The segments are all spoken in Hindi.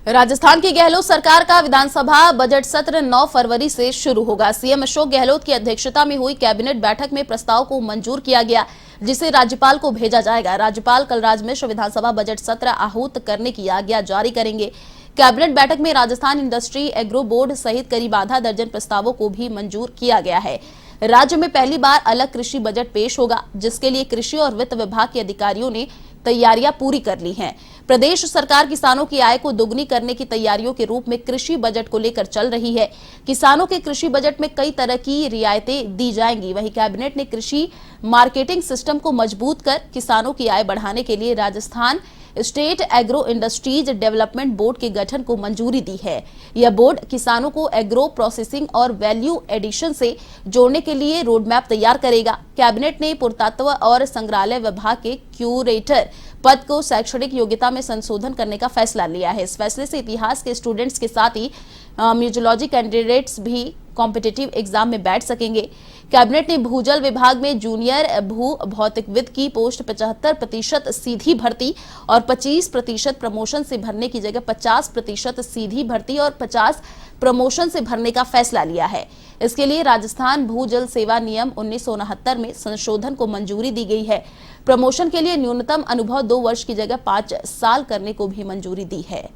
राजस्थान की गहलोत सरकार का विधानसभा बजट सत्र 9 फरवरी से शुरू होगा। सीएम अशोक गहलोत की अध्यक्षता में हुई कैबिनेट बैठक में प्रस्ताव को मंजूर किया गया, जिसे राज्यपाल को भेजा जाएगा। राज्यपाल कलराज मिश्र विधानसभा बजट सत्र आहूत करने की आज्ञा जारी करेंगे। कैबिनेट बैठक में राजस्थान इंडस्ट्री एग्रो बोर्ड सहित करीब आधा दर्जन प्रस्तावों को भी मंजूर किया गया है। राज्य में पहली बार अलग कृषि बजट पेश होगा, जिसके लिए कृषि और वित्त विभाग के अधिकारियों ने तैयारियां पूरी कर ली हैं। प्रदेश सरकार किसानों की आय को दोगुनी करने की तैयारियों के रूप में कृषि बजट को लेकर चल रही है। किसानों के कृषि बजट में कई तरह की रियायतें दी जाएंगी। वहीं कैबिनेट ने कृषि मार्केटिंग सिस्टम को मजबूत कर किसानों की आय बढ़ाने के लिए Rajasthan state agro industries development board के गठन को मंजूरी दी है। यह बोर्ड किसानों को एग्रो प्रोसेसिंग और वैल्यू एडिशन से जोड़ने के लिए रोडमैप तैयार करेगा। कैबिनेट ने पुरातत्व और संग्रहालय विभाग के क्यूरेटर पद को शैक्षणिक योग्यता में संशोधन करने का फैसला लिया है। इस फैसले से इतिहास के स्टूडेंट्स के साथ ही म्यूजियोलॉजी कैंडिडेट्स भी कॉम्पिटिटिव एग्जाम में बैठ सकेंगे। कैबिनेट ने भूजल विभाग में जूनियर भू भौतिकविद की पोस्ट 75% सीधी भर्ती और 25% प्रमोशन से भरने की जगह 50% सीधी भर्ती और 50 प्रमोशन से भरने का फैसला लिया है। इसके लिए राजस्थान भूजल सेवा नियम 1969 में संशोधन को मंजूरी दी गई है। प्रमोशन के लिए न्यूनतम अनुभव 2 वर्ष की जगह 5 साल करने को भी मंजूरी दी है।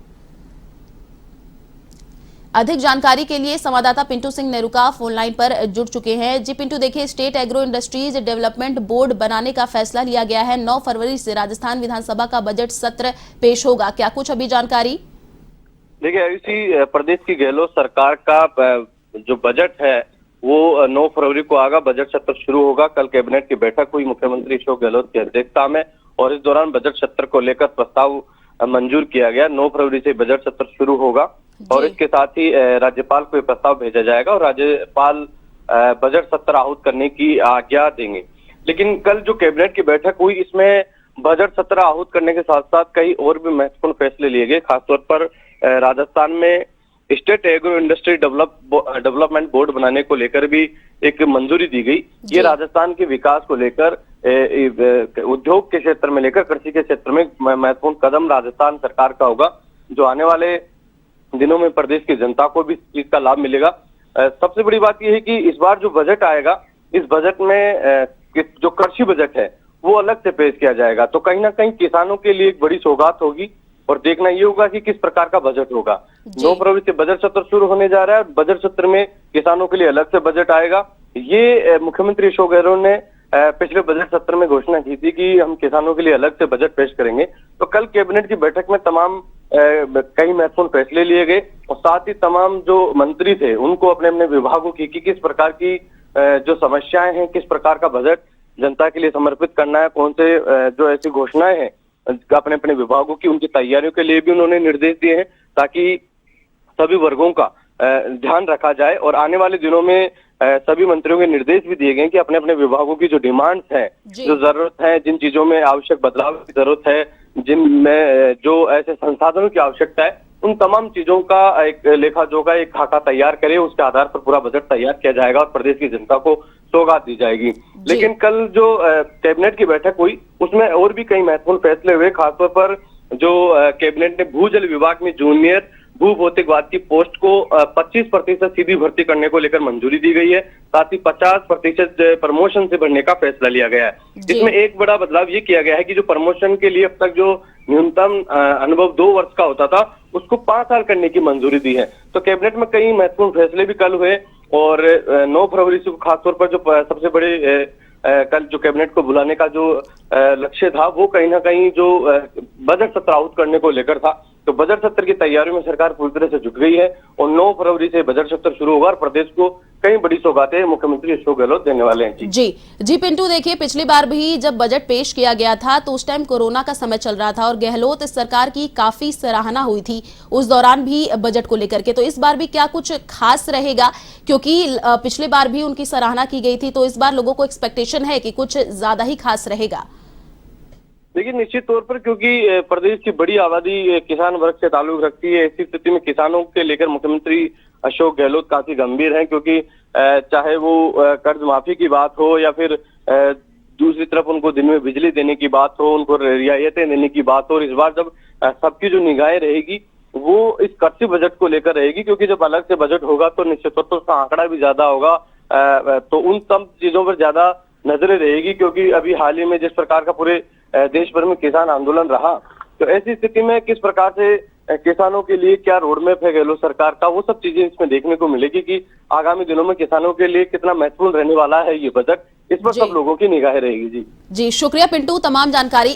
अधिक जानकारी के लिए संवाददाता पिंटू सिंह नेरुका फोन लाइन पर जुड़ चुके हैं। जी पिंटू, देखिए, state agro industries development board बनाने का फैसला लिया गया है। 9 फरवरी से राजस्थान विधानसभा का बजट सत्र पेश होगा, क्या कुछ अभी जानकारी? देखिए, इसी प्रदेश की गहलोत सरकार का जो बजट है वो 9 फरवरी को आगा बजट सत्र शुरू होगा। कल कैबिनेट की बैठक हुई मुख्यमंत्री अशोक गहलोत की अध्यक्षता में और इस दौरान बजट सत्र को लेकर प्रस्ताव मंजूर किया गया। 9 फरवरी से बजट सत्र शुरू होगा और इसके साथ ही राज्यपाल को ये प्रस्ताव भेजा जाएगा और राज्यपाल बजट सत्र आहूत करने की आज्ञा देंगे। लेकिन कल जो कैबिनेट की बैठक हुई, इसमें बजट सत्र आहूत करने के साथ साथ कई और भी महत्वपूर्ण फैसले लिए गए। खासतौर पर राजस्थान में state agro industry development board बनाने को लेकर भी एक मंजूरी दी गई। ये राजस्थान के विकास को लेकर, उद्योग के क्षेत्र में लेकर कृषि के क्षेत्र में महत्वपूर्ण कदम राजस्थान सरकार का होगा, जो आने वाले दिनों में प्रदेश की जनता को भी इस चीज का लाभ मिलेगा। सबसे बड़ी बात यह है कि इस बार जो बजट आएगा, इस बजट में जो कृषि बजट है वो अलग से पेश किया जाएगा। तो कहीं ना कहीं किसानों के लिए एक बड़ी सौगात होगी और देखना ये होगा कि किस प्रकार का बजट होगा। 9 फरवरी से बजट सत्र शुरू होने जा रहा है। बजट सत्र में किसानों के लिए अलग से बजट आएगा। ये मुख्यमंत्री अशोक गहलोत ने पिछले बजट सत्र में घोषणा की थी कि हम किसानों के लिए अलग से बजट पेश करेंगे। तो कल कैबिनेट की बैठक में तमाम कई महत्वपूर्ण फैसले लिए गए और साथ ही तमाम जो मंत्री थे उनको अपने अपने विभागों की किस प्रकार की जो समस्याएं हैं, किस प्रकार का बजट जनता के लिए समर्पित करना है, कौन से जो ऐसी घोषणाएं हैं अपने अपने विभागों की, उनकी तैयारियों के लिए भी उन्होंने निर्देश दिए हैं ताकि सभी वर्गों का ध्यान रखा जाए। और आने वाले दिनों में सभी मंत्रियों के निर्देश भी दिए गए कि अपने अपने विभागों की जो डिमांड्स हैं, जो जरूरत है, जिन चीजों में आवश्यक बदलाव की जरूरत है, जिनमें जो ऐसे संसाधनों की आवश्यकता है, उन तमाम चीजों का एक लेखा जोखा, एक खाका तैयार करे। उसके आधार पर पूरा बजट तैयार किया जाएगा और प्रदेश की जनता को सौगात दी जाएगी। लेकिन कल जो कैबिनेट की बैठक हुई उसमें और भी कई महत्वपूर्ण फैसले हुए। खासतौर पर जो कैबिनेट ने भूजल विभाग में जूनियर भू भौतिकवाद की पोस्ट को 25% सीधी भर्ती करने को लेकर मंजूरी दी गई है। साथ ही 50% प्रमोशन से भरने का फैसला लिया गया है। इसमें एक बड़ा बदलाव ये किया गया है कि जो प्रमोशन के लिए अब तक जो न्यूनतम अनुभव 2 वर्ष का होता था, उसको 5 साल करने की मंजूरी दी है। तो कैबिनेट में कई महत्वपूर्ण फैसले भी कल हुए और 9 फरवरी से खासतौर पर जो सबसे बड़े कल जो कैबिनेट को बुलाने का जो लक्ष्य था वो कहीं ना कहीं जो बजट सत्र आहूत करने को लेकर था। तो बजट सत्र की तैयारियों में सरकार पूरी तरह से जुट गई है और 9 फरवरी से बजट सत्र शुरू होगा और प्रदेश को कई बड़ी सौगातें मुख्यमंत्री अशोक गहलोत देने वाले हैं। जी पिंटू, देखिए, पिछली बार भी जब बजट पेश किया गया था तो उस टाइम कोरोना का समय चल रहा था और गहलोत सरकार की काफी सराहना हुई थी उस दौरान भी बजट को लेकर के। तो इस बार भी क्या कुछ खास रहेगा? क्योंकि पिछले बार भी उनकी सराहना की गई थी, तो इस बार लोगों को एक्सपेक्टेशन है कि कुछ ज्यादा ही खास रहेगा। देखिए, निश्चित तौर पर क्योंकि प्रदेश की बड़ी आबादी किसान वर्ग से ताल्लुक रखती है, ऐसी स्थिति में किसानों के लेकर मुख्यमंत्री अशोक गहलोत काफी गंभीर हैं। क्योंकि चाहे वो कर्ज माफी की बात हो या फिर दूसरी तरफ उनको दिन में बिजली देने की बात हो, उनको रियायतें देने की बात हो, और इस बार जब सबकी जो निगाहें रहेगी वो इस कृषि बजट को लेकर रहेगी, क्योंकि जब अलग से बजट होगा तो निश्चित तौर पर उसका आंकड़ा भी ज्यादा होगा, तो उन सब चीजों पर ज्यादा नजरें रहेगी। क्योंकि अभी हाल ही में जिस प्रकार का पूरे देश भर में किसान आंदोलन रहा, तो ऐसी स्थिति में किस प्रकार से किसानों के लिए क्या रोडमैप है गहलोत सरकार का, वो सब चीजें इसमें देखने को मिलेगी कि आगामी दिनों में किसानों के लिए कितना महत्वपूर्ण रहने वाला है ये बजट। इस पर सब लोगों की निगाहें रहेगी। जी जी, शुक्रिया पिंटू, तमाम जानकारी